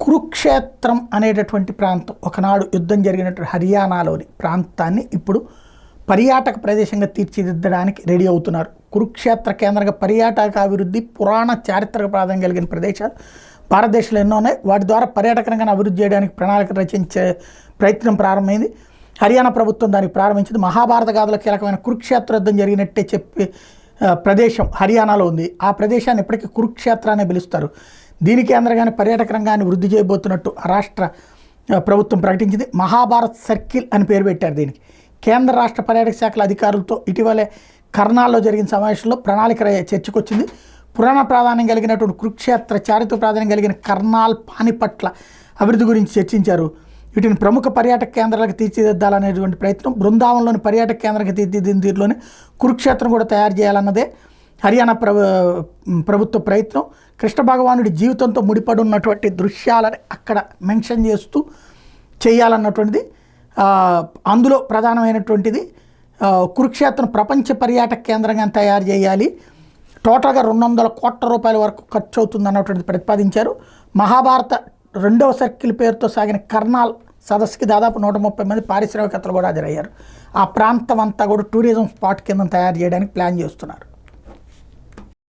కురుక్షేత్రం అనేటటువంటి ప్రాంతం ఒకనాడు యుద్ధం జరిగినటువంటి హర్యానాలోని ప్రాంతాన్ని ఇప్పుడు పర్యాటక ప్రదేశంగా తీర్చిదిద్దడానికి రెడీ అవుతున్నారు. కురుక్షేత్ర కేంద్రంగా పర్యాటక అభివృద్ధి, పురాణ చారిత్రక ప్రాధాన్యం కలిగిన ప్రదేశాలు భారతదేశంలో ఎన్నో ఉన్నాయి. వాటి ద్వారా పర్యాటక రంగాన్ని అభివృద్ధి చేయడానికి ప్రణాళిక రచించే ప్రయత్నం ప్రారంభమైంది. హర్యానా ప్రభుత్వం దానికి ప్రారంభించింది. మహాభారత గాథలో కీలకమైన కురుక్షేత్ర యుద్ధం జరిగినట్టే చెప్పే ప్రదేశం హర్యానాలో ఉంది. ఆ ప్రదేశాన్ని ఇప్పటికీ కురుక్షేత్రాన్ని పిలుస్తారు. దీని కేంద్రంగానే పర్యాటక రంగాన్ని వృద్ధి చేయబోతున్నట్టు ఆ రాష్ట్ర ప్రభుత్వం ప్రకటించింది. మహాభారత్ సర్కిల్ అని పేరు పెట్టారు దీనికి. కేంద్ర రాష్ట్ర పర్యాటక శాఖల అధికారులతో ఇటీవలే కర్నాల్లో జరిగిన సమావేశంలో ప్రణాళిక చర్చకొచ్చింది. పురాణ ప్రాధాన్యం కలిగినటువంటి కురుక్షేత్ర, చారిత్రక ప్రాధాన్యం కలిగిన కర్నాల్, పానిపట్ల అభివృద్ధి గురించి చర్చించారు. వీటిని ప్రముఖ పర్యాటక కేంద్రాలకు తీర్చిదిద్దాలనేటువంటి ప్రయత్నం, బృందావనంలోని పర్యాటక కేంద్రానికి తీర్చిదిద్దిన తీరులోనే కురుక్షేత్రం కూడా తయారు చేయాలన్నదే హర్యానా ప్రభుత్వ ప్రయత్నం. కృష్ణ భగవానుడి జీవితంతో ముడిపడి ఉన్నటువంటి దృశ్యాలని అక్కడ మెన్షన్ చేస్తూ చేయాలన్నటువంటిది అందులో ప్రధానమైనటువంటిది. కురుక్షేత్రం ప్రపంచ పర్యాటక కేంద్రంగా తయారు చేయాలి. టోటల్గా 200 కోట్ల రూపాయల వరకు ఖర్చు అవుతుంది అన్నటువంటిది ప్రతిపాదించారు. మహాభారత 2వ సర్కిల్ పేరుతో సాగిన కర్నాల్ సదస్సుకి దాదాపు 130 మంది పారిశ్రామికవేత్తలు కూడా హాజరయ్యారు. ఆ ప్రాంతం అంతా కూడా టూరిజం స్పాట్ కింద తయారు చేయడానికి ప్లాన్ చేస్తున్నారు.